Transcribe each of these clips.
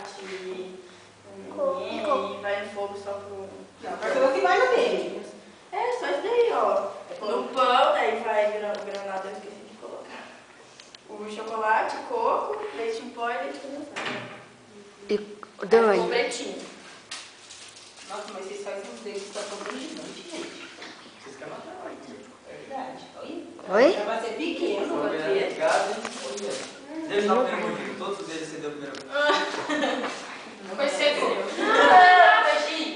chocolate, e vai no fogo só pro... Não, porque o que vai no meio. É, só isso daí, ó. No pão, daí vai granulado, eu esqueci de colocar. O chocolate, coco, leite em pó e leite condensado. E Aí Dani? ficou pretinho. Nossa, mas vocês fazem um dedo que tá todo gigante, gente. Vocês querem matar lá, hein? É verdade. Oi? Já vai ser pequeno. Olha, deixa eu dar o primeiro motivo. Todos eles você deu o primeiro. Foi seguro.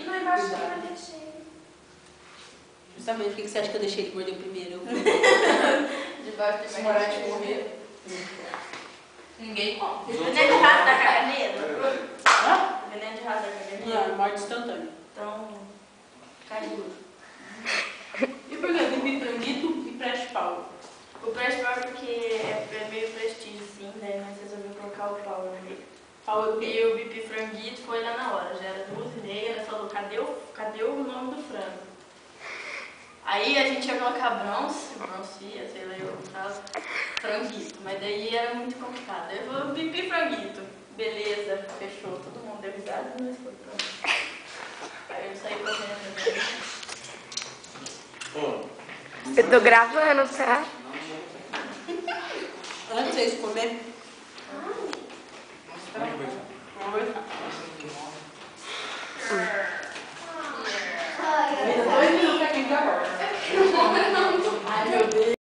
Não, embaixo eu deixei. Justamente por que você acha que eu deixei ele morder primeiro? Debaixo desse morar de morrer. Ninguém come. Os outros Veneno de rato da caganeira? Hã? Veneno de rato da caganeira? Não, morte instantânea. Então, cai duro. E por que bibi franguito e preste pau? O preste pau porque é meio prestígio, sim, daí nós resolvemos colocar o pau no meio. Pau é o quê? E o bipi franguito foi lá na hora, já era 2h30, ela falou, cadê o nome do frango? Aí a gente ia colocar broncia, sei lá, eu tava franguito, mas daí era muito complicado. Aí eu falei, bipi franguito, beleza, fechou, todo mundo deu risada, mas foi pronto. Aí eu saí correndo. Eu tô gravando, tá? Antes de vocês comerem,